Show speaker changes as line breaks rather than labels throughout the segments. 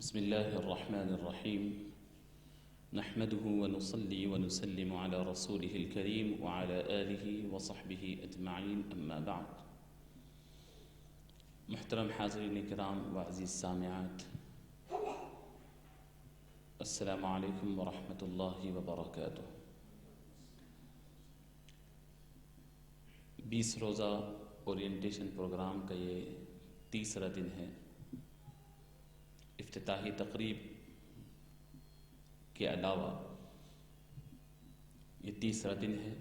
بسم الله الرحمن الرحيم نحمده ونصلي ونسلم على رسوله الكريم وعلى آله وصحبه أجمعين أما بعد محترم حاضرین کرام و عزیز سامعات، السلام علیکم ورحمۃ اللہ وبرکاتہ۔ 20 روزہ اورینٹیشن پروگرام کا یہ تیسرا دن ہے۔ افتتاحی تقریب کے علاوہ یہ تیسرا دن ہے۔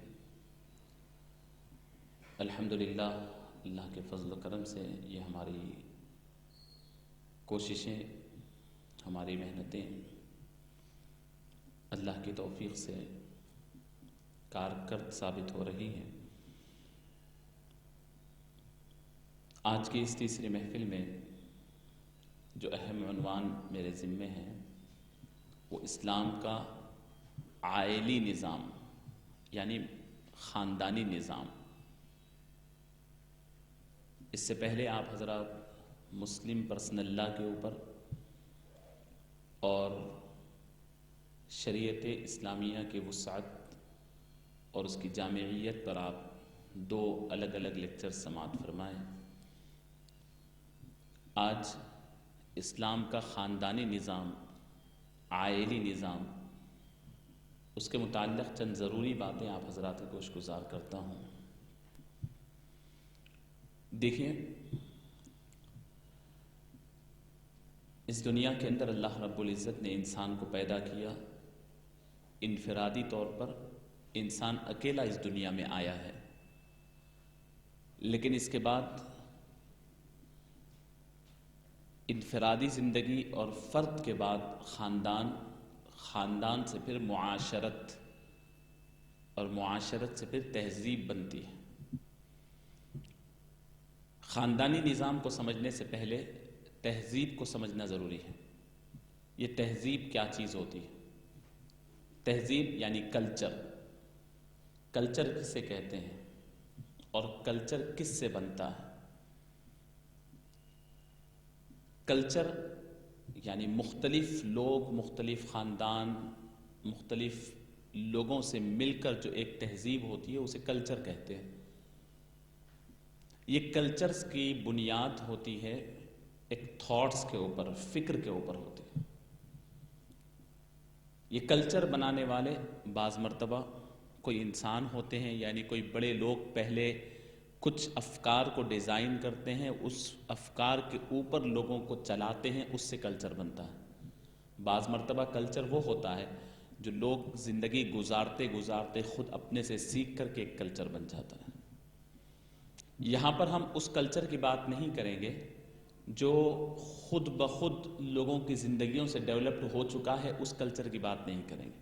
الحمدللہ اللہ کے فضل و کرم سے یہ ہماری کوششیں، ہماری محنتیں اللہ کی توفیق سے کارکرد ثابت ہو رہی ہیں۔ آج کی اس تیسری محفل میں جو اہم عنوان میرے ذمے ہے وہ اسلام کا عائلی نظام یعنی خاندانی نظام۔ اس سے پہلے آپ حضرات مسلم پرسنل لا کے اوپر اور شریعت اسلامیہ کی وسعت اور اس کی جامعیت پر آپ 2 الگ الگ لیکچر سماعت فرمائے۔ آج اسلام کا خاندانی نظام، عائلی نظام، اس کے متعلق چند ضروری باتیں آپ حضرات کو گوش گزار کرتا ہوں۔ دیکھیں، اس دنیا کے اندر اللہ رب العزت نے انسان کو پیدا کیا، انفرادی طور پر انسان اکیلا اس دنیا میں آیا ہے، لیکن اس کے بعد انفرادی زندگی اور فرد کے بعد خاندان سے پھر معاشرت اور معاشرت سے پھر تہذیب بنتی ہے۔ خاندانی نظام کو سمجھنے سے پہلے تہذیب کو سمجھنا ضروری ہے۔ یہ تہذیب کیا چیز ہوتی ہے؟ تہذیب یعنی کلچر۔ کلچر کسے کہتے ہیں اور کلچر کس سے بنتا ہے؟ کلچر یعنی مختلف لوگ، مختلف خاندان، مختلف لوگوں سے مل کر جو ایک تہذیب ہوتی ہے اسے کلچر کہتے ہیں۔ یہ کلچرز کی بنیاد ہوتی ہے ایک تھاٹس کے اوپر، فکر کے اوپر ہوتی ہے۔ یہ کلچر بنانے والے بعض مرتبہ کوئی انسان ہوتے ہیں، یعنی کوئی بڑے لوگ پہلے کچھ افکار کو ڈیزائن کرتے ہیں، اس افکار کے اوپر لوگوں کو چلاتے ہیں، اس سے کلچر بنتا ہے۔ بعض مرتبہ کلچر وہ ہوتا ہے جو لوگ زندگی گزارتے گزارتے خود اپنے سے سیکھ کر کے ایک کلچر بن جاتا ہے۔ یہاں پر ہم اس کلچر کی بات نہیں کریں گے جو خود بخود لوگوں کی زندگیوں سے ڈیولپڈ ہو چکا ہے، اس کلچر کی بات نہیں کریں گے،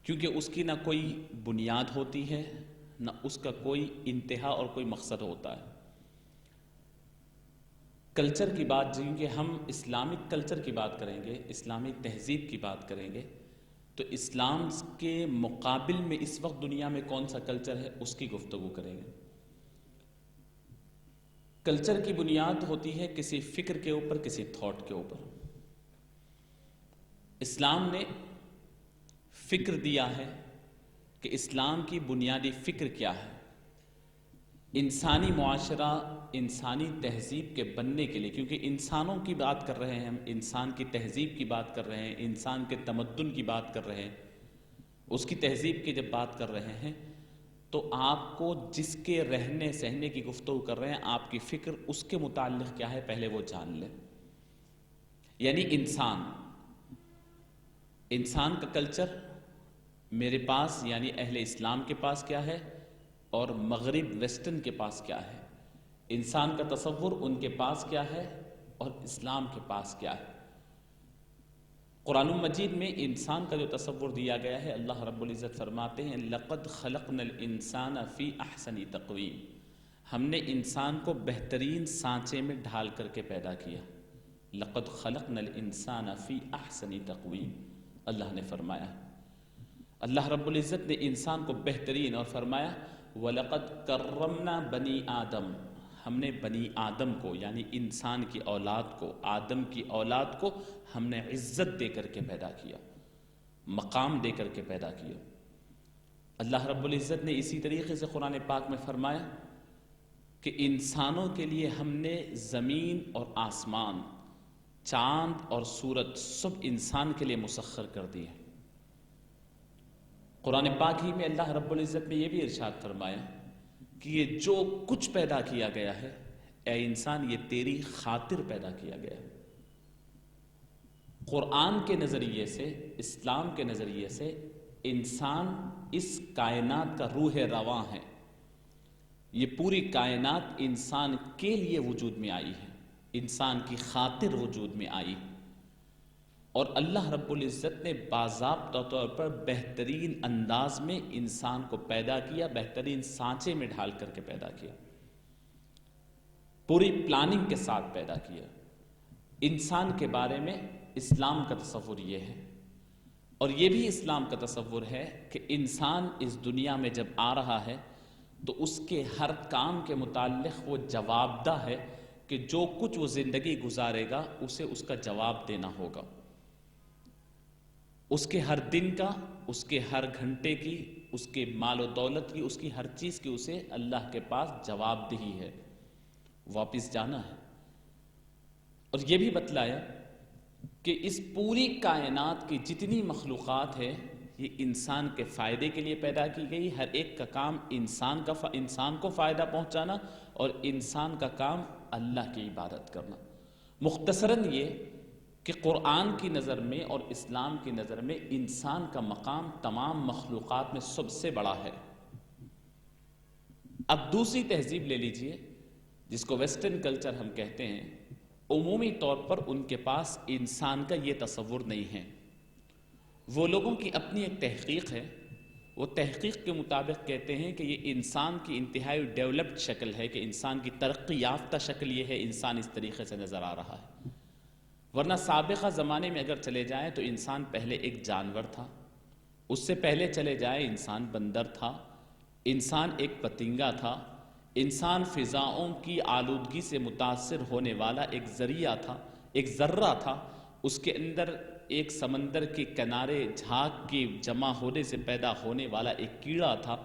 کیونکہ اس کی نہ کوئی بنیاد ہوتی ہے، نہ اس کا کوئی انتہا اور کوئی مقصد ہوتا ہے۔ کلچر کی بات، کیونکہ ہم اسلامک کلچر کی بات کریں گے، اسلامی تہذیب کی بات کریں گے، تو اسلام کے مقابل میں اس وقت دنیا میں کون سا کلچر ہے اس کی گفتگو کریں گے۔ کلچر کی بنیاد ہوتی ہے کسی فکر کے اوپر، کسی تھاٹ کے اوپر۔ اسلام نے فکر دیا ہے کہ اسلام کی بنیادی فکر کیا ہے۔ انسانی معاشرہ، انسانی تہذیب کے بننے کے لیے، کیونکہ انسانوں کی بات کر رہے ہیں ہم، انسان کی تہذیب کی بات کر رہے ہیں، انسان کے تمدن کی بات کر رہے ہیں، اس کی تہذیب کی جب بات کر رہے ہیں تو آپ کو جس کے رہنے سہنے کی گفتگو کر رہے ہیں، آپ کی فکر اس کے متعلق کیا ہے پہلے وہ جان لیں۔ یعنی انسان کا کلچر میرے پاس یعنی اہل اسلام کے پاس کیا ہے اور مغرب ویسٹرن کے پاس کیا ہے، انسان کا تصور ان کے پاس کیا ہے اور اسلام کے پاس کیا ہے۔ قرآن مجید میں انسان کا جو تصور دیا گیا ہے، اللہ رب العزت فرماتے ہیں لَقَدْ خَلَقْنَا الْإِنسَانَ فِي أَحْسَنِ تَقْوِيمٍ، ہم نے انسان کو بہترین سانچے میں ڈھال کر کے پیدا کیا۔ لَقَدْ خَلَقْنَا الْإِنسَانَ فِي أَحْسَنِ تَقْوِيمٍ، اللہ نے فرمایا، اللہ رب العزت نے انسان کو بہترین، اور فرمایا وَلَقَدْ كَرَّمْنَا بَنِي آدَم، ہم نے بنی آدم کو یعنی انسان کی اولاد کو، آدم کی اولاد کو ہم نے عزت دے کر کے پیدا کیا، مقام دے کر کے پیدا کیا۔ اللہ رب العزت نے اسی طریقے سے قرآن پاک میں فرمایا کہ انسانوں کے لیے ہم نے زمین اور آسمان، چاند اور سورج سب انسان کے لیے مسخر کر دیے۔ قرآن پاک ہی میں اللہ رب العزت نے یہ بھی ارشاد فرمایا کہ یہ جو کچھ پیدا کیا گیا ہے اے انسان، یہ تیری خاطر پیدا کیا گیا ہے۔ قرآن کے نظریے سے، اسلام کے نظریے سے انسان اس کائنات کا روح رواں ہے۔ یہ پوری کائنات انسان کے لیے وجود میں آئی ہے، انسان کی خاطر وجود میں آئی، اور اللہ رب العزت نے باضابطہ طور پر بہترین انداز میں انسان کو پیدا کیا، بہترین سانچے میں ڈھال کر کے پیدا کیا، پوری پلاننگ کے ساتھ پیدا کیا۔ انسان کے بارے میں اسلام کا تصور یہ ہے، اور یہ بھی اسلام کا تصور ہے کہ انسان اس دنیا میں جب آ رہا ہے تو اس کے ہر کام کے متعلق وہ جواب دہ ہے کہ جو کچھ وہ زندگی گزارے گا اسے اس کا جواب دینا ہوگا۔ اس کے ہر دن کا، اس کے ہر گھنٹے کی، اس کے مال و دولت کی، اس کی ہر چیز کی اسے اللہ کے پاس جواب دہی ہے، واپس جانا ہے۔ اور یہ بھی بتلایا کہ اس پوری کائنات کی جتنی مخلوقات ہے یہ انسان کے فائدے کے لیے پیدا کی گئی، ہر ایک کا کام انسان کو فائدہ پہنچانا، اور انسان کا کام اللہ کی عبادت کرنا۔ مختصراً یہ کہ قرآن کی نظر میں اور اسلام کی نظر میں انسان کا مقام تمام مخلوقات میں سب سے بڑا ہے۔ اب دوسری تہذیب لے لیجئے جس کو ویسٹرن کلچر ہم کہتے ہیں، عمومی طور پر ان کے پاس انسان کا یہ تصور نہیں ہے۔ وہ لوگوں کی اپنی ایک تحقیق ہے، وہ تحقیق کے مطابق کہتے ہیں کہ یہ انسان کی انتہائی ڈیولپڈ شکل ہے، کہ انسان کی ترقی یافتہ شکل یہ ہے، انسان اس طریقے سے نظر آ رہا ہے۔ ورنہ سابقہ زمانے میں اگر چلے جائیں تو انسان پہلے ایک جانور تھا، اس سے پہلے چلے جائیں انسان بندر تھا، انسان ایک پتنگا تھا، انسان فضاؤں کی آلودگی سے متاثر ہونے والا ایک ذریعہ تھا، ایک ذرہ تھا، اس کے اندر ایک سمندر کے کنارے جھاگ کے جمع ہونے سے پیدا ہونے والا ایک کیڑا تھا،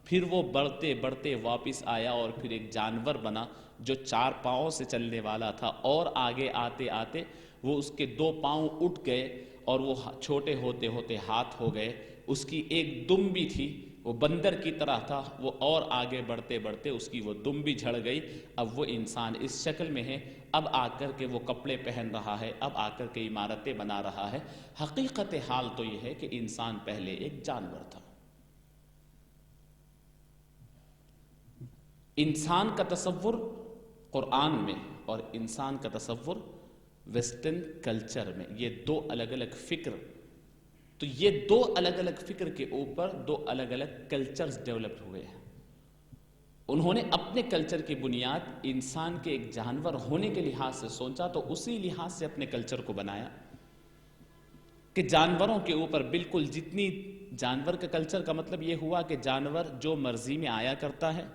پھر وہ بڑھتے بڑھتے واپس آیا اور پھر ایک جانور بنا جو 4 پاؤں سے چلنے والا تھا، اور آگے آتے آتے وہ اس کے 2 پاؤں اٹھ گئے اور وہ چھوٹے ہوتے ہوتے ہاتھ ہو گئے، اس کی ایک دم بھی تھی، وہ بندر کی طرح تھا، وہ اور آگے بڑھتے بڑھتے اس کی وہ دم بھی جھڑ گئی، اب وہ انسان اس شکل میں ہے، اب آ کر کے وہ کپڑے پہن رہا ہے، اب آ کر کے عمارتیں بنا رہا ہے۔ حقیقت حال تو یہ ہے کہ انسان پہلے ایک جانور تھا۔ انسان کا تصور قرآن میں اور انسان کا تصور ویسٹرن کلچر میں، یہ 2 الگ الگ فکر، تو یہ 2 الگ الگ فکر کے اوپر 2 الگ الگ کلچرز ڈیولپڈ ہوئے ہیں۔ انہوں نے اپنے کلچر کی بنیاد انسان کے ایک جانور ہونے کے لحاظ سے سوچا، تو اسی لحاظ سے اپنے کلچر کو بنایا کہ جانوروں کے اوپر بالکل جتنی، جانور کا کلچر کا مطلب یہ ہوا کہ جانور جو مرضی میں آیا کرتا ہے،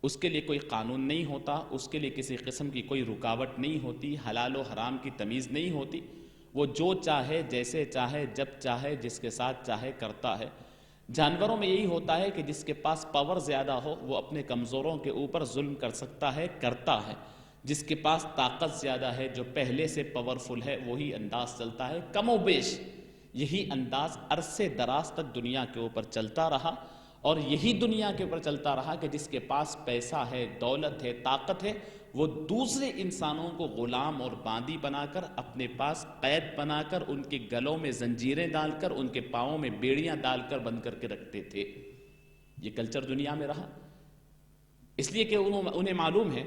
اس کے لیے کوئی قانون نہیں ہوتا، اس کے لیے کسی قسم کی کوئی رکاوٹ نہیں ہوتی، حلال و حرام کی تمیز نہیں ہوتی، وہ جو چاہے، جیسے چاہے، جب چاہے، جس کے ساتھ چاہے کرتا ہے۔ جانوروں میں یہی ہوتا ہے کہ جس کے پاس پاور زیادہ ہو وہ اپنے کمزوروں کے اوپر ظلم کر سکتا ہے، کرتا ہے، جس کے پاس طاقت زیادہ ہے، جو پہلے سے پاورفل ہے، وہی انداز چلتا ہے۔ کم و بیش یہی انداز عرصے دراز تک دنیا کے اوپر چلتا رہا، اور یہی دنیا کے اوپر چلتا رہا کہ جس کے پاس پیسہ ہے، دولت ہے، طاقت ہے، وہ دوسرے انسانوں کو غلام اور باندی بنا کر، اپنے پاس قید بنا کر، ان کے گلوں میں زنجیریں ڈال کر، ان کے پاؤں میں بیڑیاں ڈال کر بند کر کے رکھتے تھے۔ یہ کلچر دنیا میں رہا، اس لیے کہ انہیں معلوم ہے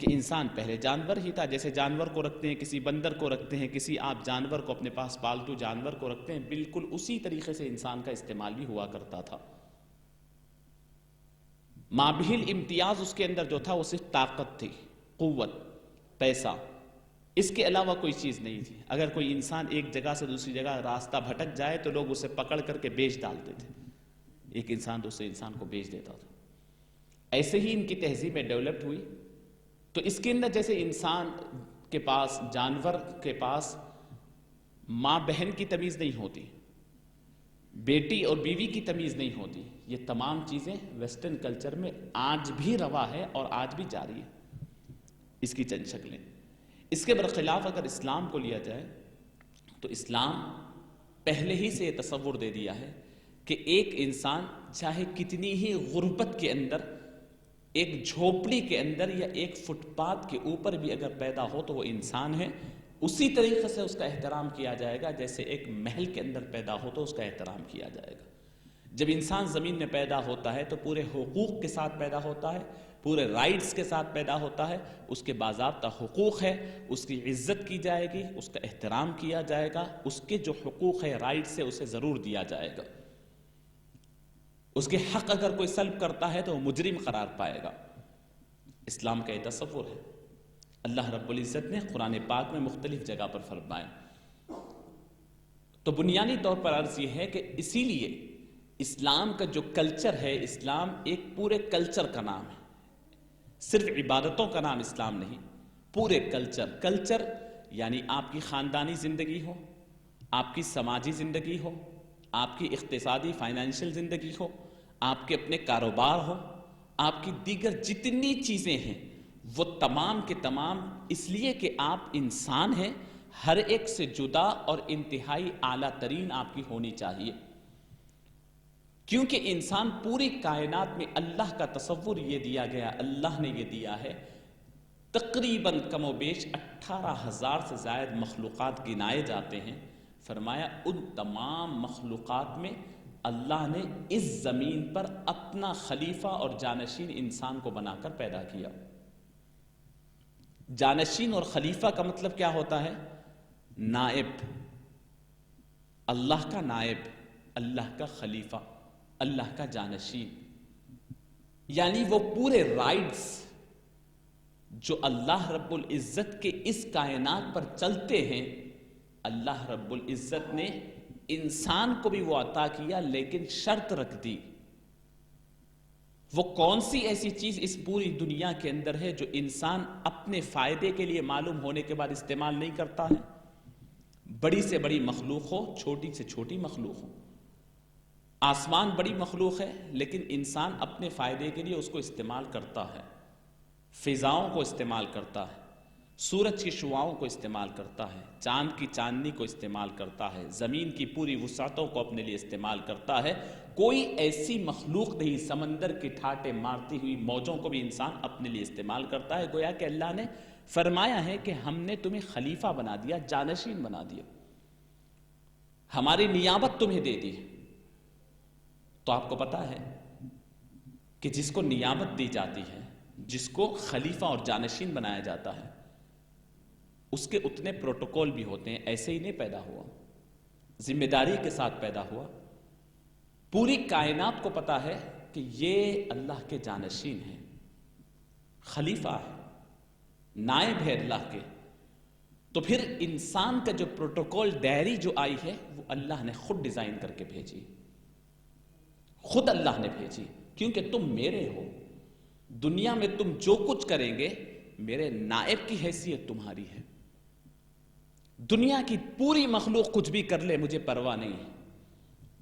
کہ انسان پہلے جانور ہی تھا۔ جیسے جانور کو رکھتے ہیں، کسی بندر کو رکھتے ہیں، کسی آپ جانور کو اپنے پاس پالتو جانور کو رکھتے ہیں، بالکل اسی طریقے سے انسان کا استعمال بھی ہوا کرتا تھا۔ مابہل امتیاز اس کے اندر جو تھا وہ صرف طاقت تھی، قوت، پیسہ، اس کے علاوہ کوئی چیز نہیں تھی۔ اگر کوئی انسان ایک جگہ سے دوسری جگہ راستہ بھٹک جائے تو لوگ اسے پکڑ کر کے بیچ ڈالتے تھے، ایک انسان دوسرے انسان کو بیچ دیتا تھا۔ ایسے ہی ان کی تہذیبیں ڈیولپڈ ہوئی، تو اس کے اندر جیسے انسان کے پاس، جانور کے پاس ماں بہن کی تمیز نہیں ہوتی، بیٹی اور بیوی کی تمیز نہیں ہوتی، یہ تمام چیزیں ویسٹرن کلچر میں آج بھی روا ہے اور آج بھی جاری ہے، اس کی چند شکلیں۔ اس کے برخلاف اگر اسلام کو لیا جائے تو اسلام پہلے ہی سے یہ تصور دے دیا ہے کہ ایک انسان چاہے کتنی ہی غربت کے اندر، ایک جھوپڑی کے اندر یا ایک فٹ پاتھ کے اوپر بھی اگر پیدا ہو تو وہ انسان ہے، اسی طریقے سے اس کا احترام کیا جائے گا جیسے ایک محل کے اندر پیدا ہو تو اس کا احترام کیا جائے گا۔ جب انسان زمین میں پیدا ہوتا ہے تو پورے حقوق کے ساتھ پیدا ہوتا ہے، پورے رائٹس کے ساتھ پیدا ہوتا ہے، اس کے باضابطہ حقوق ہے، اس کی عزت کی جائے گی، اس کا احترام کیا جائے گا، اس کے جو حقوق ہے، رائٹس ہے، اسے ضرور دیا جائے گا۔ اس کے حق اگر کوئی سلب کرتا ہے تو وہ مجرم قرار پائے گا۔ اسلام کا یہ تصور ہے۔ اللہ رب العزت نے قرآن پاک میں مختلف جگہ پر فرمایا۔ تو بنیادی طور پر عرض یہ ہے کہ اسی لیے اسلام کا جو کلچر ہے، اسلام ایک پورے کلچر کا نام ہے، صرف عبادتوں کا نام اسلام نہیں، پورے کلچر یعنی آپ کی خاندانی زندگی ہو، آپ کی سماجی زندگی ہو، آپ کی اقتصادی فائنینشیل زندگی ہو، آپ کے اپنے کاروبار ہو، آپ کی دیگر جتنی چیزیں ہیں وہ تمام کے تمام اس لیے کہ آپ انسان ہیں، ہر ایک سے جدا اور انتہائی اعلیٰ ترین آپ کی ہونی چاہیے، کیونکہ انسان پوری کائنات میں اللہ کا تصور یہ دیا گیا، اللہ نے یہ دیا ہے، تقریباً کم و بیش 18,000 سے زائد مخلوقات گنائے جاتے ہیں۔ فرمایا ان تمام مخلوقات میں اللہ نے اس زمین پر اپنا خلیفہ اور جانشین انسان کو بنا کر پیدا کیا۔ جانشین اور خلیفہ کا مطلب کیا ہوتا ہے؟ نائب، اللہ کا نائب، اللہ کا خلیفہ، اللہ کا جانشین، یعنی وہ پورے رائٹس جو اللہ رب العزت کے اس کائنات پر چلتے ہیں، اللہ رب العزت نے انسان کو بھی وہ عطا کیا، لیکن شرط رکھ دی۔ وہ کون سی ایسی چیز اس پوری دنیا کے اندر ہے جو انسان اپنے فائدے کے لیے معلوم ہونے کے بعد استعمال نہیں کرتا ہے؟ بڑی سے بڑی مخلوق ہو، چھوٹی سے چھوٹی مخلوق ہو، آسمان بڑی مخلوق ہے لیکن انسان اپنے فائدے کے لیے اس کو استعمال کرتا ہے، فضاؤں کو استعمال کرتا ہے، سورج کی شعاؤں کو استعمال کرتا ہے، چاند کی چاندنی کو استعمال کرتا ہے، زمین کی پوری وسعتوں کو اپنے لیے استعمال کرتا ہے۔ کوئی ایسی مخلوق نہیں، سمندر کی ٹھاٹے مارتی ہوئی موجوں کو بھی انسان اپنے لیے استعمال کرتا ہے۔ گویا کہ اللہ نے فرمایا ہے کہ ہم نے تمہیں خلیفہ بنا دیا، جانشین بنا دیا، ہماری نیابت تمہیں دے دی۔ تو آپ کو پتا ہے کہ جس کو نیابت دی جاتی ہے، جس کو خلیفہ اور جانشین بنایا جاتا ہے، اس کے اتنے پروٹوکول بھی ہوتے ہیں، ایسے ہی نہیں پیدا ہوا، ذمہ داری کے ساتھ پیدا ہوا۔ پوری کائنات کو پتا ہے کہ یہ اللہ کے جانشین ہیں، خلیفہ ہے، نائب ہے اللہ کے۔ تو پھر انسان کا جو پروٹوکول ڈائری جو آئی ہے وہ اللہ نے خود ڈیزائن کر کے بھیجی، خود اللہ نے بھیجی، کیونکہ تم میرے ہو، دنیا میں تم جو کچھ کریں گے میرے نائب کی حیثیت تمہاری ہے۔ دنیا کی پوری مخلوق کچھ بھی کر لے مجھے پرواہ نہیں ہے،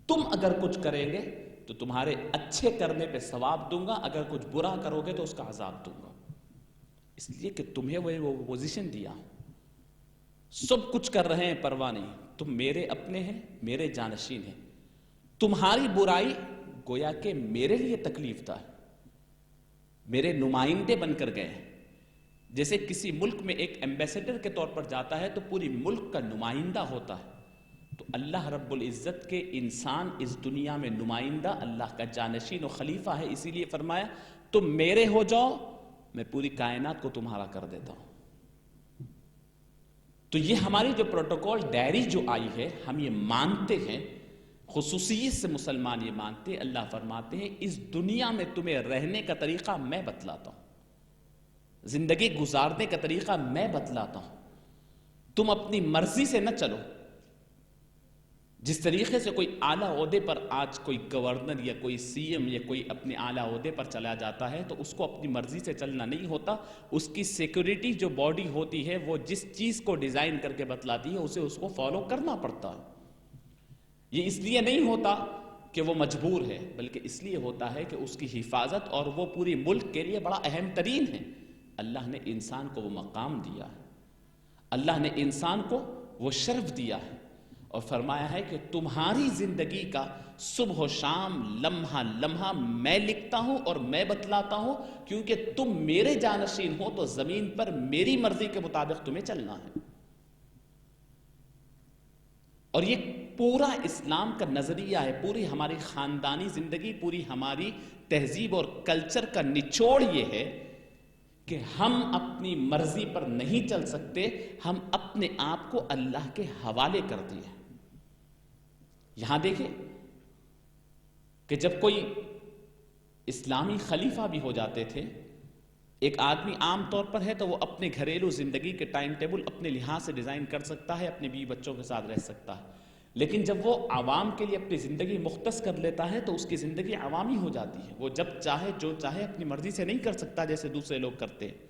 تم اگر کچھ کریں گے تو تمہارے اچھے کرنے پہ ثواب دوں گا، اگر کچھ برا کرو گے تو اس کا عذاب دوں گا، اس لیے کہ تمہیں وہ پوزیشن دیا، سب کچھ کر رہے ہیں پرواہ نہیں، تم میرے اپنے ہیں، میرے جانشین ہیں، تمہاری برائی گویا کہ میرے لیے تکلیف دہ ہے، میرے نمائندے بن کر گئے ہیں۔ جیسے کسی ملک میں ایک ایمبیسڈر کے طور پر جاتا ہے تو پوری ملک کا نمائندہ ہوتا ہے، تو اللہ رب العزت کے انسان اس دنیا میں نمائندہ، اللہ کا جانشین و خلیفہ ہے، اسی لیے فرمایا تم میرے ہو جاؤ، میں پوری کائنات کو تمہارا کر دیتا ہوں۔ تو یہ ہماری جو پروٹوکول ڈائری جو آئی ہے، ہم یہ مانتے ہیں، خصوصیت سے مسلمان یہ مانتے ہیں۔ اللہ فرماتے ہیں اس دنیا میں تمہیں رہنے کا طریقہ میں بتلاتا ہوں، زندگی گزارنے کا طریقہ میں بتلاتا ہوں، تم اپنی مرضی سے نہ چلو۔ جس طریقے سے کوئی اعلیٰ عہدے پر آج کوئی گورنر یا کوئی سی ایم یا کوئی اپنے اعلیٰ عہدے پر چلا جاتا ہے تو اس کو اپنی مرضی سے چلنا نہیں ہوتا، اس کی سیکیورٹی جو باڈی ہوتی ہے وہ جس چیز کو ڈیزائن کر کے بتلاتی ہے اسے اس کو فالو کرنا پڑتا ہے۔ یہ اس لیے نہیں ہوتا کہ وہ مجبور ہے، بلکہ اس لیے ہوتا ہے کہ اس کی حفاظت اور وہ پوری ملک کے لیے بڑا اہم ترین ہے۔ اللہ نے انسان کو وہ مقام دیا ہے، اللہ نے انسان کو وہ شرف دیا ہے، اور فرمایا ہے کہ تمہاری زندگی کا صبح و شام لمحہ لمحہ میں لکھتا ہوں اور میں بتلاتا ہوں، کیونکہ تم میرے جانشین ہو تو زمین پر میری مرضی کے مطابق تمہیں چلنا ہے۔ اور یہ پورا اسلام کا نظریہ ہے، پوری ہماری خاندانی زندگی، پوری ہماری تہذیب اور کلچر کا نچوڑ یہ ہے کہ ہم اپنی مرضی پر نہیں چل سکتے، ہم اپنے آپ کو اللہ کے حوالے کر دیے۔ یہاں دیکھیں کہ جب کوئی اسلامی خلیفہ بھی ہو جاتے تھے، ایک آدمی عام طور پر ہے تو وہ اپنے گھریلو زندگی کے ٹائم ٹیبل اپنے لحاظ سے ڈیزائن کر سکتا ہے، اپنے بیوی بچوں کے ساتھ رہ سکتا ہے، لیکن جب وہ عوام کے لیے اپنی زندگی مختص کر لیتا ہے تو اس کی زندگی عوامی ہو جاتی ہے، وہ جب چاہے جو چاہے اپنی مرضی سے نہیں کر سکتا جیسے دوسرے لوگ کرتے ہیں۔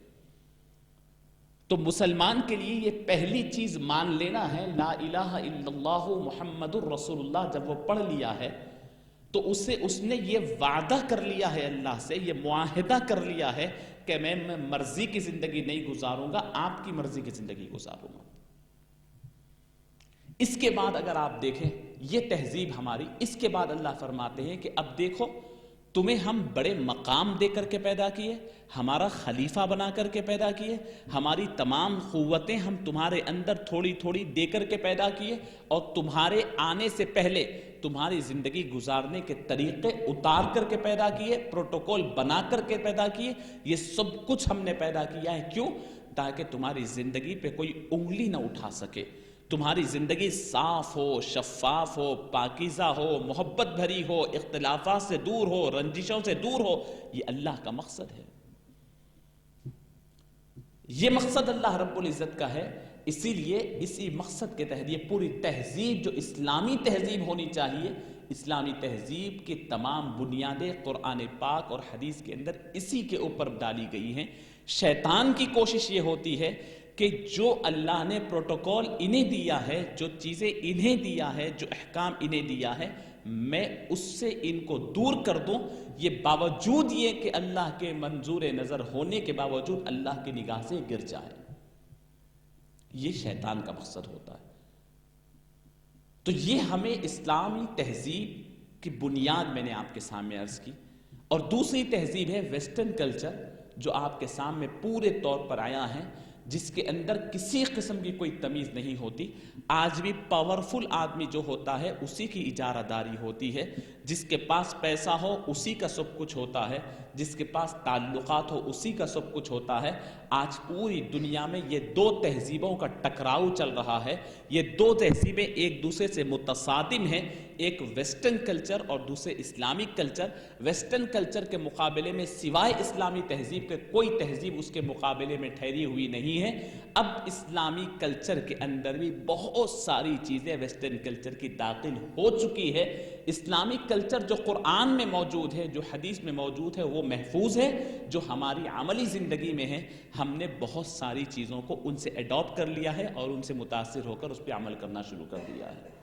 تو مسلمان کے لیے یہ پہلی چیز مان لینا ہے، لا الہ الا اللہ محمد الرسول اللہ جب وہ پڑھ لیا ہے تو اس نے یہ وعدہ کر لیا ہے اللہ سے، یہ معاہدہ کر لیا ہے کہ میں مرضی کی زندگی نہیں گزاروں گا، آپ کی مرضی کی زندگی گزاروں گا۔ اس کے بعد اگر آپ دیکھیں یہ تہذیب ہماری، اس کے بعد اللہ فرماتے ہیں کہ اب دیکھو تمہیں ہم بڑے مقام دے کر کے پیدا کیے، ہمارا خلیفہ بنا کر کے پیدا کیے، ہماری تمام قوتیں ہم تمہارے اندر تھوڑی تھوڑی دے کر کے پیدا کیے، اور تمہارے آنے سے پہلے تمہاری زندگی گزارنے کے طریقے اتار کر کے پیدا کیے، پروٹوکول بنا کر کے پیدا کیے۔ یہ سب کچھ ہم نے پیدا کیا ہے، کیوں؟ تاکہ تمہاری زندگی پہ کوئی انگلی نہ اٹھا سکے، تمہاری زندگی صاف ہو، شفاف ہو، پاکیزہ ہو، محبت بھری ہو، اختلافات سے دور ہو، رنجشوں سے دور ہو۔ یہ اللہ کا مقصد ہے، یہ مقصد اللہ رب العزت کا ہے۔ اسی لیے اسی مقصد کے تحت یہ پوری تہذیب جو اسلامی تہذیب ہونی چاہیے، اسلامی تہذیب کی تمام بنیادیں قرآن پاک اور حدیث کے اندر اسی کے اوپر ڈالی گئی ہیں۔ شیطان کی کوشش یہ ہوتی ہے کہ جو اللہ نے پروٹوکول انہیں دیا ہے، جو چیزیں انہیں دیا ہے، جو احکام انہیں دیا ہے، میں اس سے ان کو دور کر دوں، یہ باوجود یہ کہ اللہ کے منظور نظر ہونے کے باوجود اللہ کی نگاہ سے گر جائے۔ یہ شیطان کا مقصد ہوتا ہے۔ تو یہ ہمیں اسلامی تہذیب کی بنیاد میں نے آپ کے سامنے عرض کی، اور دوسری تہذیب ہے ویسٹرن کلچر، جو آپ کے سامنے پورے طور پر آیا ہے، جس کے اندر کسی قسم کی کوئی تمیز نہیں ہوتی۔ آج بھی پاورفل آدمی جو ہوتا ہے اسی کی اجارہ داری ہوتی ہے، جس کے پاس پیسہ ہو اسی کا سب کچھ ہوتا ہے، جس کے پاس تعلقات ہو اسی کا سب کچھ ہوتا ہے۔ آج پوری دنیا میں یہ دو تہذیبوں کا ٹکراؤ چل رہا ہے، یہ دو تہذیبیں ایک دوسرے سے متصادم ہیں، ایک ویسٹرن کلچر اور دوسرے اسلامک کلچر۔ ویسٹرن کلچر کے مقابلے میں سوائے اسلامی تہذیب کے کوئی تہذیب اس کے مقابلے میں ٹھہری ہوئی نہیں ہے۔ اب اسلامی کلچر کے اندر بھی بہت ساری چیزیں ویسٹرن کلچر کی داخل ہو چکی ہے۔ اسلامک کلچر جو قرآن میں موجود ہے، جو حدیث میں موجود ہے، وہ محفوظ ہے، جو ہماری عملی زندگی میں ہے ہم نے بہت ساری چیزوں کو ان سے اڈاپٹ کر لیا ہے اور ان سے متاثر ہو کر اس پہ عمل کرنا شروع کر دیا ہے۔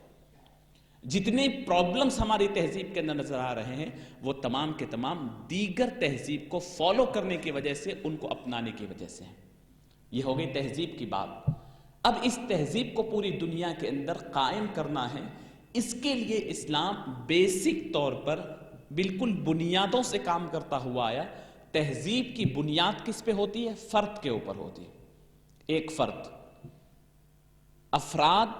جتنے پرابلمز ہماری تہذیب کے اندر نظر آ رہے ہیں وہ تمام کے تمام دیگر تہذیب کو فالو کرنے کی وجہ سے، ان کو اپنانے کی وجہ سے ہیں۔ یہ ہو گئی تہذیب کی بات۔ اب اس تہذیب کو پوری دنیا کے اندر قائم کرنا ہے، اس کے لیے اسلام بیسک طور پر بالکل بنیادوں سے کام کرتا ہوا آیا۔ تہذیب کی بنیاد کس پہ ہوتی ہے؟ فرد کے اوپر ہوتی ہے۔ ایک فرد، افراد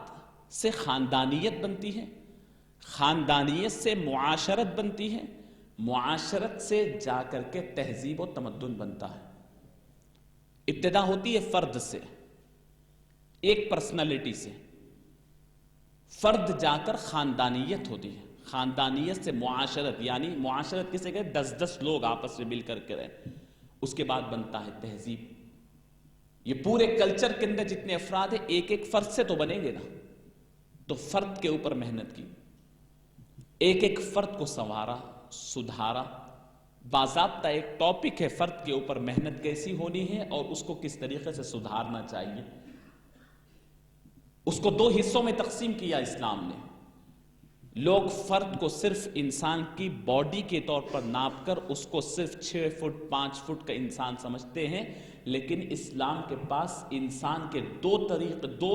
سے خاندانیت بنتی ہے، خاندانیت سے معاشرت بنتی ہے، معاشرت سے جا کر کے تہذیب و تمدن بنتا ہے۔ ابتدا ہوتی ہے فرد سے، ایک پرسنالٹی سے، فرد جا کر خاندانیت ہوتی ہے، خاندانیت سے معاشرت، یعنی معاشرت کسے کہتے ہیں؟ 10 لوگ آپس میں مل کر کے رہے، اس کے بعد بنتا ہے تہذیب۔ یہ پورے کلچر کے اندر جتنے افراد ہیں ایک ایک فرد سے تو بنیں گے نا، تو فرد کے اوپر محنت کی، ایک ایک فرد کو سنوارا، سدھارا، باضابطہ ایک ٹاپک ہے فرد کے اوپر محنت کیسی ہونی ہے اور اس کو کس طریقے سے سدھارنا چاہیے۔ اس کو دو حصوں میں تقسیم کیا اسلام نے۔ لوگ فرد کو صرف انسان کی باڈی کے طور پر ناپ کر اس کو صرف 6 فٹ 5 فٹ کا انسان سمجھتے ہیں، لیکن اسلام کے پاس انسان کے دو طریق، دو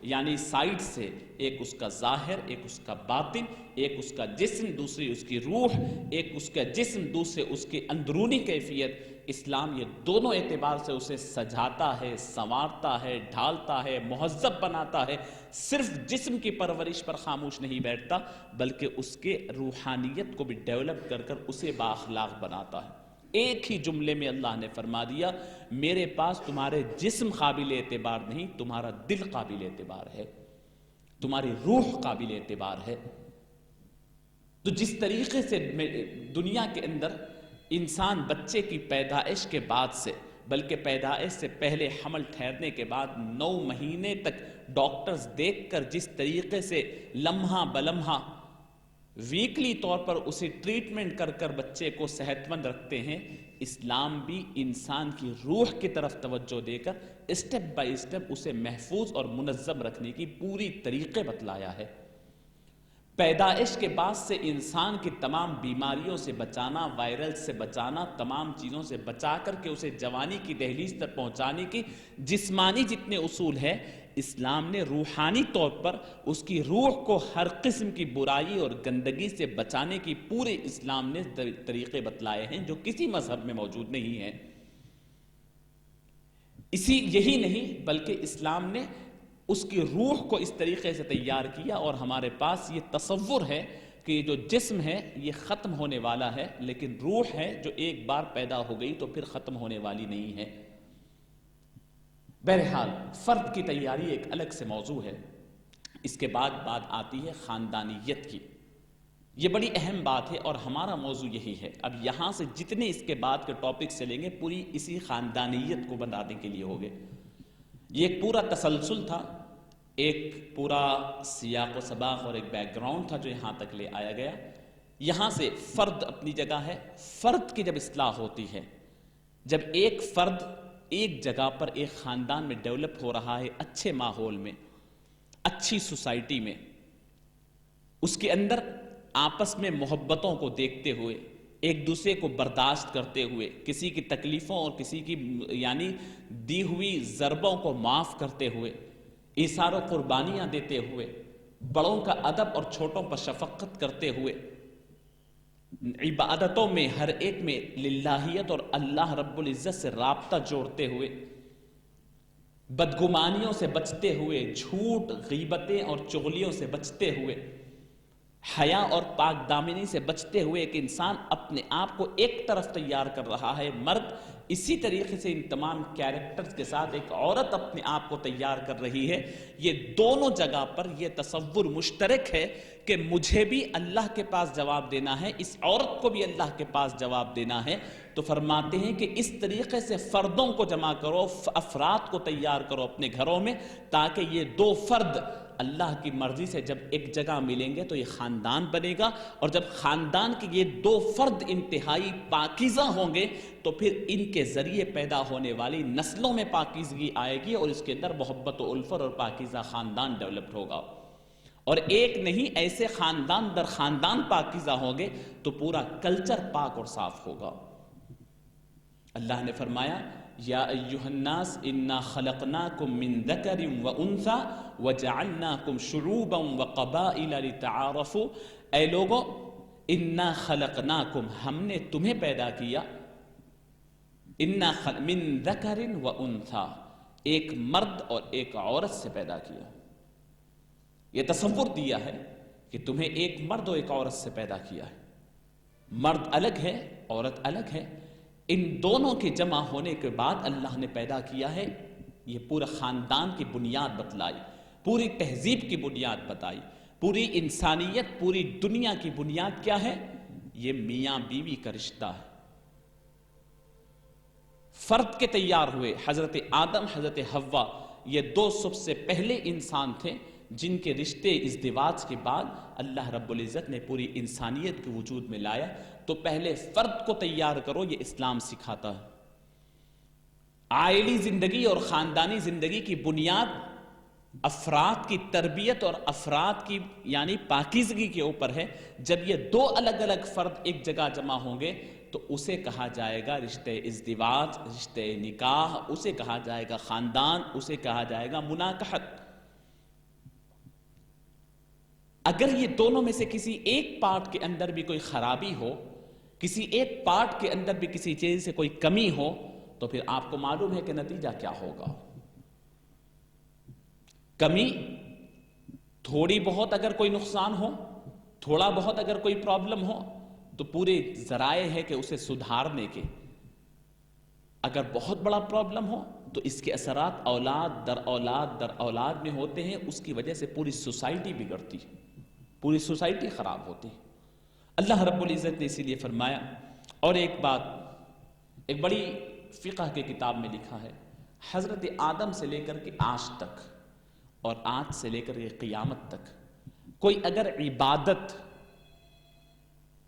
یعنی سائڈ سے، ایک اس کا ظاہر، ایک اس کا باطن، ایک اس کا جسم، دوسری اس کی روح، ایک اس کا جسم، دوسرے اس کی اندرونی کیفیت۔ اسلام یہ دونوں اعتبار سے اسے سجاتا ہے، سنوارتا ہے، ڈھالتا ہے، مہذب بناتا ہے۔ صرف جسم کی پرورش پر خاموش نہیں بیٹھتا، بلکہ اس کے روحانیت کو بھی ڈیولپ کر کر اسے بااخلاق بناتا ہے۔ ایک ہی جملے میں اللہ نے فرما دیا، میرے پاس تمہارے جسم قابل اعتبار نہیں، تمہارا دل قابل اعتبار ہے، تمہاری روح قابل اعتبار ہے۔ تو جس طریقے سے دنیا کے اندر انسان بچے کی پیدائش کے بعد سے، بلکہ پیدائش سے پہلے حمل ٹھہرنے کے بعد 9 مہینے تک ڈاکٹرز دیکھ کر جس طریقے سے لمحہ بلمحہ ویکلی طور پر اسے ٹریٹمنٹ کر کر بچے کو صحت مند رکھتے ہیں، اسلام بھی انسان کی روح کی طرف توجہ دے کر اسٹیپ بائی اسٹیپ اسے محفوظ اور منظم رکھنے کی پوری طریقے بتلایا ہے۔ پیدائش کے بعد سے انسان کی تمام بیماریوں سے بچانا، وائرل سے بچانا، تمام چیزوں سے بچا کر کے اسے جوانی کی دہلیز تک پہنچانے کی جسمانی جتنے اصول ہیں، اسلام نے روحانی طور پر اس کی روح کو ہر قسم کی برائی اور گندگی سے بچانے کی پورے اسلام نے طریقے بتلائے ہیں جو کسی مذہب میں موجود نہیں ہیں۔ یہی نہیں بلکہ اسلام نے اس کی روح کو اس طریقے سے تیار کیا، اور ہمارے پاس یہ تصور ہے کہ یہ جو جسم ہے یہ ختم ہونے والا ہے، لیکن روح ہے جو ایک بار پیدا ہو گئی تو پھر ختم ہونے والی نہیں ہے۔ بہرحال فرد کی تیاری ایک الگ سے موضوع ہے۔ اس کے بعد بات آتی ہے خاندانیت کی۔ یہ بڑی اہم بات ہے اور ہمارا موضوع یہی ہے۔ اب یہاں سے جتنے اس کے بعد کے ٹاپک چلیں گے پوری اسی خاندانیت کو بنانے کے لیے ہوگے۔ یہ ایک پورا تسلسل تھا، ایک پورا سیاق و سباق اور ایک بیک گراؤنڈ تھا جو یہاں تک لے آیا گیا۔ یہاں سے فرد اپنی جگہ ہے۔ فرد کی جب اصلاح ہوتی ہے، جب ایک فرد ایک جگہ پر ایک خاندان میں ڈیولپ ہو رہا ہے، اچھے ماحول میں، اچھی سوسائٹی میں، اس کے اندر آپس میں محبتوں کو دیکھتے ہوئے، ایک دوسرے کو برداشت کرتے ہوئے، کسی کی تکلیفوں اور کسی کی یعنی دی ہوئی ضربوں کو معاف کرتے ہوئے، ایثار و قربانیاں دیتے ہوئے، بڑوں کا ادب اور چھوٹوں پر شفقت کرتے ہوئے، عبادتوں میں ہر ایک میں للہیت اور اللہ رب العزت سے رابطہ جوڑتے ہوئے، بدگمانیوں سے بچتے ہوئے، جھوٹ، غیبتیں اور چغلیوں سے بچتے ہوئے، حیا اور پاک دامنی سے بچتے ہوئے ایک انسان اپنے آپ کو ایک طرف تیار کر رہا ہے، مرد اسی طریقے سے ان تمام کیریکٹرز کے ساتھ ایک عورت اپنے آپ کو تیار کر رہی ہے۔ یہ دونوں جگہ پر یہ تصور مشترک ہے کہ مجھے بھی اللہ کے پاس جواب دینا ہے، اس عورت کو بھی اللہ کے پاس جواب دینا ہے۔ تو فرماتے ہیں کہ اس طریقے سے فردوں کو جمع کرو، افراد کو تیار کرو اپنے گھروں میں، تاکہ یہ دو فرد اللہ کی مرضی سے جب ایک جگہ ملیں گے تو یہ خاندان بنے گا، اور جب خاندان کے یہ دو فرد انتہائی پاکیزہ ہوں گے تو پھر ان کے ذریعے پیدا ہونے والی نسلوں میں پاکیزگی آئے گی اور اس کے اندر محبت و الفت اور پاکیزہ خاندان ڈیولپڈ ہوگا۔ اور ایک نہیں، ایسے خاندان در خاندان پاکیزہ ہوں گے تو پورا کلچر پاک اور صاف ہوگا۔ اللہ نے فرمایا یا ایھا الناس انا خلقناکم من ذکر و انثی وجعلناکم شعوبا وقبائل لتعارفوا، اے لوگو انا خلقناکم، ہم نے تمہیں پیدا کیا، من ذکر و انثی، ایک مرد اور ایک عورت سے پیدا کیا۔ یہ تصور دیا ہے کہ تمہیں ایک مرد اور ایک عورت سے پیدا کیا ہے، مرد الگ ہے، عورت الگ ہے، ان دونوں کے جمع ہونے کے بعد اللہ نے پیدا کیا ہے۔ یہ پورا خاندان کی بنیاد بتلائی، پوری تہذیب کی بنیاد بتائی، پوری انسانیت، پوری دنیا کی بنیاد کیا ہے؟ یہ میاں بیوی کا رشتہ ہے۔ فرد کے تیار ہوئے حضرت آدم، حضرت حوا، یہ دو سب سے پہلے انسان تھے جن کے رشتے ازدواج کے بعد اللہ رب العزت نے پوری انسانیت کے وجود میں لایا، تو پہلے فرد کو تیار کرو، یہ اسلام سکھاتا ہے۔ عائلی زندگی اور خاندانی زندگی کی بنیاد افراد کی تربیت اور افراد کی یعنی پاکیزگی کے اوپر ہے۔ جب یہ دو الگ الگ فرد ایک جگہ جمع ہوں گے تو اسے کہا جائے گا رشتے ازدواج، رشتے نکاح، اسے کہا جائے گا خاندان، اسے کہا جائے گا مناکحت۔ اگر یہ دونوں میں سے کسی ایک پارٹ کے اندر بھی کوئی خرابی ہو، کسی ایک پارٹ کے اندر بھی کسی چیز سے کوئی کمی ہو، تو پھر آپ کو معلوم ہے کہ نتیجہ کیا ہوگا۔ کمی تھوڑی بہت اگر کوئی نقصان ہو، تھوڑا بہت اگر کوئی پرابلم ہو، تو پورے ذرائع ہے کہ اسے سدھارنے کے۔ اگر بہت بڑا پرابلم ہو تو اس کے اثرات اولاد در اولاد در اولاد میں ہوتے ہیں، اس کی وجہ سے پوری سوسائٹی بگڑتی ہے، پوری سوسائٹی خراب ہوتی ہے۔ اللہ رب العزت نے اسی لیے فرمایا۔ اور ایک بات ایک بڑی فقہ کے کتاب میں لکھا ہے، حضرت آدم سے لے کر کے آج تک اور آج سے لے کر کے قیامت تک کوئی اگر عبادت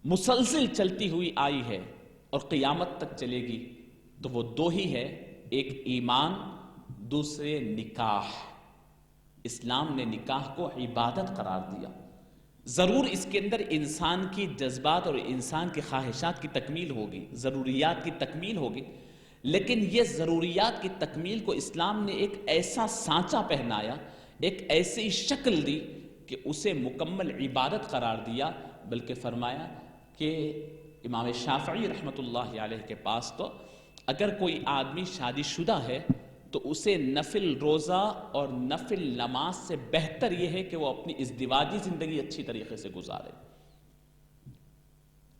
مسلسل چلتی ہوئی آئی ہے اور قیامت تک چلے گی تو وہ دو ہی ہے، ایک ایمان، دوسرے نکاح۔ اسلام نے نکاح کو عبادت قرار دیا۔ ضرور اس کے اندر انسان کی جذبات اور انسان کی خواہشات کی تکمیل ہوگی، ضروریات کی تکمیل ہوگی، لیکن یہ ضروریات کی تکمیل کو اسلام نے ایک ایسا سانچہ پہنایا، ایک ایسی شکل دی کہ اسے مکمل عبادت قرار دیا۔ بلکہ فرمایا کہ امام شافعی رحمۃ اللہ علیہ کے پاس تو اگر کوئی آدمی شادی شدہ ہے تو اسے نفل روزہ اور نفل نماز سے بہتر یہ ہے کہ وہ اپنی ازدواجی زندگی اچھی طریقے سے گزارے۔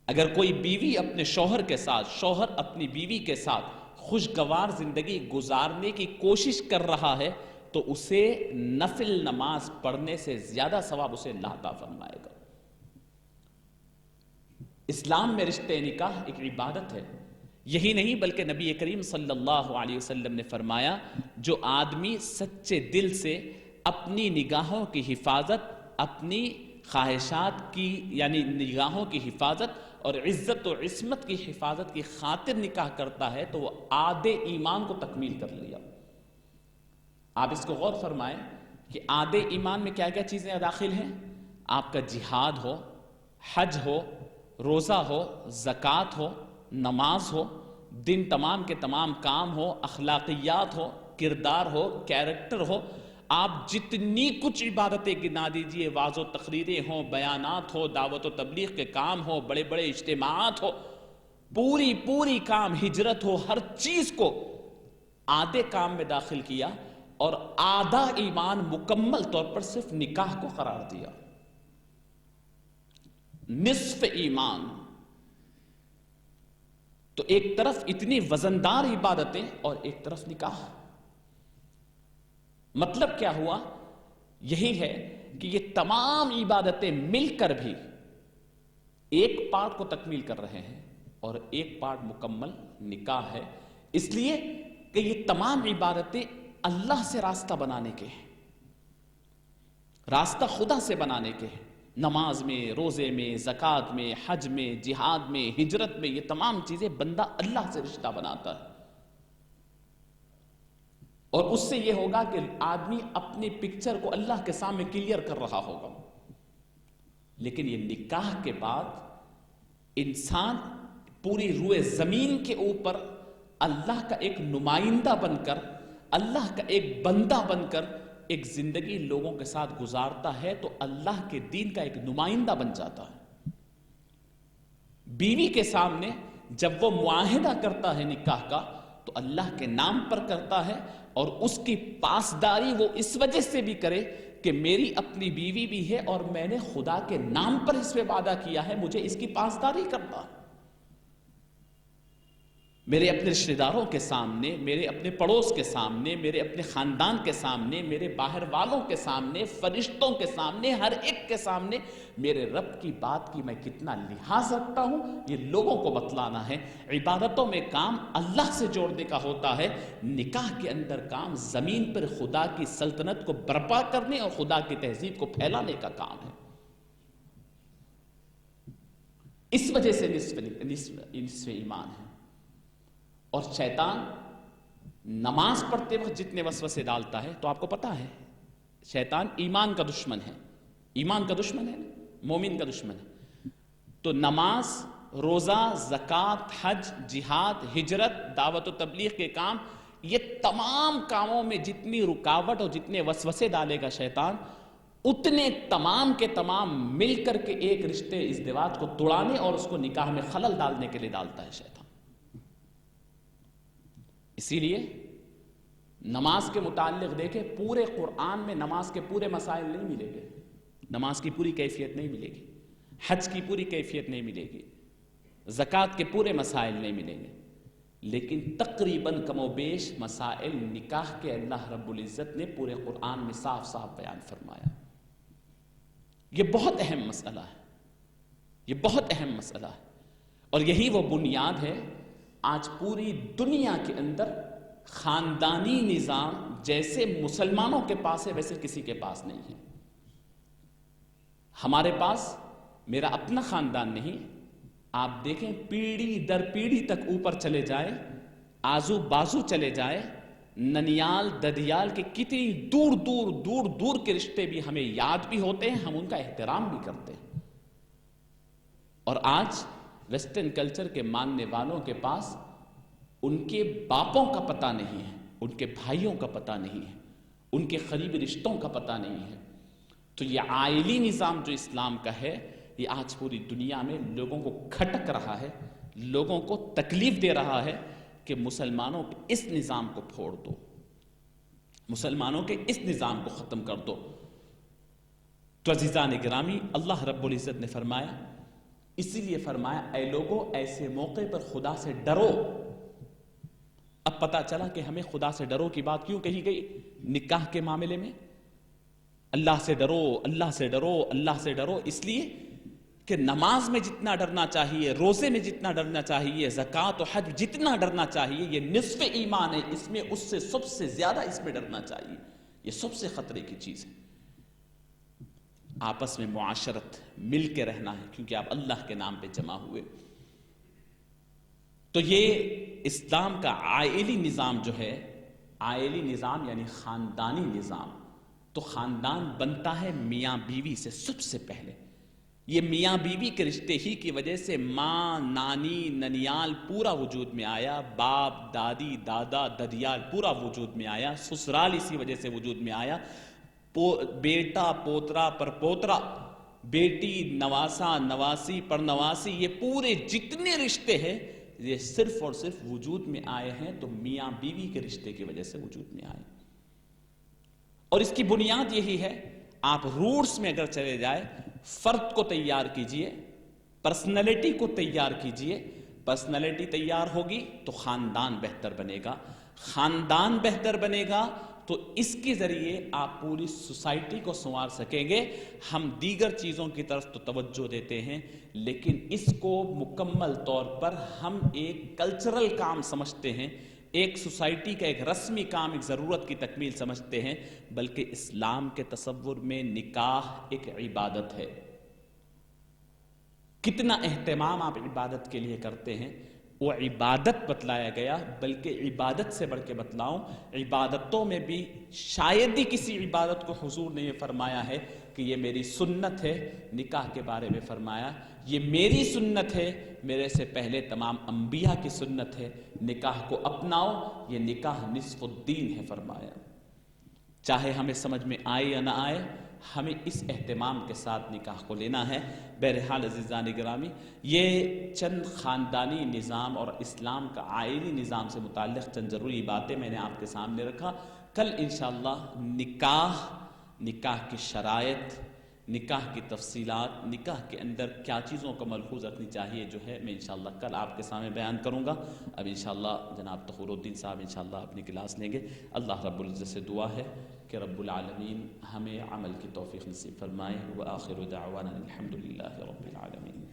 اگر کوئی بیوی اپنے شوہر کے ساتھ، شوہر اپنی بیوی کے ساتھ خوشگوار زندگی گزارنے کی کوشش کر رہا ہے تو اسے نفل نماز پڑھنے سے زیادہ ثواب اسے اللہ عطا فرمائے گا۔ اسلام میں رشتے نکاح ایک عبادت ہے۔ یہی نہیں بلکہ نبی کریم صلی اللہ علیہ وسلم نے فرمایا، جو آدمی سچے دل سے اپنی نگاہوں کی حفاظت، اپنی خواہشات کی یعنی نگاہوں کی حفاظت اور عزت و عصمت کی حفاظت کی خاطر نکاح کرتا ہے تو وہ آدھے ایمان کو تکمیل کر لیا۔ آپ اس کو غور فرمائیں کہ آدھے ایمان میں کیا کیا چیزیں داخل ہیں۔ آپ کا جہاد ہو، حج ہو، روزہ ہو، زکوٰۃ ہو، نماز ہو، دن تمام کے تمام کام ہو، اخلاقیات ہو، کردار ہو، کیریکٹر ہو، آپ جتنی کچھ عبادتیں گنا دیجئے، وعظ و تقریریں ہوں، بیانات ہو، دعوت و تبلیغ کے کام ہو، بڑے بڑے اجتماعات ہو، پوری کام، ہجرت ہو، ہر چیز کو آدھے کام میں داخل کیا اور آدھا ایمان مکمل طور پر صرف نکاح کو قرار دیا۔ نصف ایمان۔ تو ایک طرف اتنی وزندار عبادتیں اور ایک طرف نکاح۔ مطلب کیا ہوا؟ یہی ہے کہ یہ تمام عبادتیں مل کر بھی ایک پارٹ کو تکمیل کر رہے ہیں اور ایک پارٹ مکمل نکاح ہے، اس لیے کہ یہ تمام عبادتیں اللہ سے راستہ بنانے کے ہیں، راستہ خدا سے بنانے کے ہیں۔ نماز میں، روزے میں، زکوٰۃ میں، حج میں، جہاد میں، ہجرت میں، یہ تمام چیزیں بندہ اللہ سے رشتہ بناتا ہے، اور اس سے یہ ہوگا کہ آدمی اپنی پکچر کو اللہ کے سامنے کلیئر کر رہا ہوگا۔ لیکن یہ نکاح کے بعد انسان پوری روئے زمین کے اوپر اللہ کا ایک نمائندہ بن کر، اللہ کا ایک بندہ بن کر ایک زندگی لوگوں کے ساتھ گزارتا ہے تو اللہ کے دین کا ایک نمائندہ بن جاتا ہے۔ بیوی کے سامنے جب وہ معاہدہ کرتا ہے نکاح کا تو اللہ کے نام پر کرتا ہے، اور اس کی پاسداری وہ اس وجہ سے بھی کرے کہ میری اپنی بیوی بھی ہے اور میں نے خدا کے نام پر اس پہ وعدہ کیا ہے، مجھے اس کی پاسداری کرنا۔ میرے اپنے رشتہ داروں کے سامنے، میرے اپنے پڑوس کے سامنے، میرے اپنے خاندان کے سامنے، میرے باہر والوں کے سامنے، فرشتوں کے سامنے، ہر ایک کے سامنے میرے رب کی بات کی میں کتنا لحاظ رکھتا ہوں، یہ لوگوں کو بتلانا ہے۔ عبادتوں میں کام اللہ سے جوڑنے کا ہوتا ہے، نکاح کے اندر کام زمین پر خدا کی سلطنت کو برپا کرنے اور خدا کی تہذیب کو پھیلانے کا کام ہے۔ اس وجہ سے نصف ایمان ہے۔ اور شیطان نماز پڑھتے وقت جتنے وسوسے ڈالتا ہے، تو آپ کو پتہ ہے شیطان ایمان کا دشمن ہے، ایمان کا دشمن ہے، مومن کا دشمن ہے۔ تو نماز، روزہ، زکوٰۃ، حج، جہاد، ہجرت، دعوت و تبلیغ کے کام، یہ تمام کاموں میں جتنی رکاوٹ اور جتنے وسوسے ڈالے گا شیطان، اتنے تمام کے تمام مل کر کے ایک رشتے ازدواج کو توڑانے اور اس کو نکاح میں خلل ڈالنے کے لیے ڈالتا ہے شیطان۔ اسی لیے نماز کے متعلق دیکھیں، پورے قرآن میں نماز کے پورے مسائل نہیں ملیں گے، نماز کی پوری کیفیت نہیں ملے گی، حج کی پوری کیفیت نہیں ملے گی، زکوٰۃ کے پورے مسائل نہیں ملیں گے، لیکن تقریباً کم و بیش مسائل نکاح کے اللہ رب العزت نے پورے قرآن میں صاف صاف بیان فرمایا۔ یہ بہت اہم مسئلہ ہے، یہ بہت اہم مسئلہ ہے، اور یہی وہ بنیاد ہے۔ آج پوری دنیا کے اندر خاندانی نظام جیسے مسلمانوں کے پاس ہے ویسے کسی کے پاس نہیں ہے۔ ہمارے پاس میرا اپنا خاندان نہیں، آپ دیکھیں پیڑھی در پیڑھی تک اوپر چلے جائے، آزو بازو چلے جائے، ننیال ددیال کے کتنی دور دور دور دور کے رشتے بھی ہمیں یاد بھی ہوتے ہیں، ہم ان کا احترام بھی کرتے ہیں۔ اور آج ویسٹرن کلچر کے ماننے والوں کے پاس ان کے باپوں کا پتہ نہیں ہے، ان کے بھائیوں کا پتہ نہیں ہے، ان کے قریبی رشتوں کا پتہ نہیں ہے۔ تو یہ عائلی نظام جو اسلام کا ہے، یہ آج پوری دنیا میں لوگوں کو کھٹک رہا ہے، لوگوں کو تکلیف دے رہا ہے کہ مسلمانوں کے اس نظام کو پھوڑ دو، مسلمانوں کے اس نظام کو ختم کر دو۔ تو عزیزان گرامی، اللہ رب العزت نے فرمایا، اسی لیے فرمایا اے لوگو ایسے موقع پر خدا سے ڈرو۔ اب پتا چلا کہ ہمیں خدا سے ڈرو کی بات کیوں کہی گئی نکاح کے معاملے میں؟ اللہ سے ڈرو، اللہ سے ڈرو، اللہ سے ڈرو، اس لیے کہ نماز میں جتنا ڈرنا چاہیے، روزے میں جتنا ڈرنا چاہیے، زکوٰۃ و حج جتنا ڈرنا چاہیے، یہ نصف ایمان ہے، اس میں اس سے سب سے زیادہ اس میں ڈرنا چاہیے۔ یہ سب سے خطرے کی چیز ہے۔ آپس میں معاشرت مل کے رہنا ہے، کیونکہ آپ اللہ کے نام پہ جمع ہوئے۔ تو یہ اسلام کا عائلی نظام جو ہے، عائلی نظام یعنی خاندانی نظام، تو خاندان بنتا ہے میاں بیوی سے سب سے پہلے۔ یہ میاں بیوی کے رشتے ہی کی وجہ سے ماں، نانی، ننیال پورا وجود میں آیا، باپ، دادی، دادا، ددیال پورا وجود میں آیا، سسرال اسی وجہ سے وجود میں آیا، بیٹا، پوترا، پرپوترا، بیٹی، نواسا، نواسی، پرنواسی، یہ پورے جتنے رشتے ہیں یہ صرف اور صرف وجود میں آئے ہیں تو میاں بیوی کے رشتے کی وجہ سے وجود میں آئے۔ اور اس کی بنیاد یہی ہے، آپ روٹس میں اگر چلے جائے، فرد کو تیار کیجئے، پرسنالٹی کو تیار کیجئے، پرسنالٹی تیار ہوگی تو خاندان بہتر بنے گا، خاندان بہتر بنے گا تو اس کے ذریعے آپ پوری سوسائٹی کو سنوار سکیں گے۔ ہم دیگر چیزوں کی طرف تو توجہ دیتے ہیں، لیکن اس کو مکمل طور پر ہم ایک کلچرل کام سمجھتے ہیں، ایک سوسائٹی کا ایک رسمی کام، ایک ضرورت کی تکمیل سمجھتے ہیں، بلکہ اسلام کے تصور میں نکاح ایک عبادت ہے۔ کتنا اہتمام آپ عبادت کے لیے کرتے ہیں، وہ عبادت بتلایا گیا، بلکہ عبادت سے بڑھ کے بتلاؤں، عبادتوں میں بھی شاید ہی کسی عبادت کو حضور نے یہ فرمایا ہے کہ یہ میری سنت ہے۔ نکاح کے بارے میں فرمایا یہ میری سنت ہے، میرے سے پہلے تمام انبیاء کی سنت ہے، نکاح کو اپناؤ، یہ نکاح نصف الدین ہے فرمایا۔ چاہے ہمیں سمجھ میں آئے یا نہ آئے، ہمیں اس اہتمام کے ساتھ نکاح کو لینا ہے۔ بہرحال عزیزان گرامی، یہ چند خاندانی نظام اور اسلام کا عائلی نظام سے متعلق چند ضروری باتیں میں نے آپ کے سامنے رکھا۔ کل انشاءاللہ نکاح کی شرائط، نکاح کی تفصیلات، نکاح کے اندر کیا چیزوں کا ملحوظ رکھنی چاہیے جو ہے میں انشاءاللہ کل آپ کے سامنے بیان کروں گا۔ اب انشاءاللہ جناب طہور الدین صاحب انشاءاللہ اپنی کلاس لیں گے۔ اللہ رب العزت سے دعا ہے کہ رب العالمین ہمیں عمل کی توفیق نصیب فرمائے۔ وآخر دعوانا الحمدللہ رب العالمین۔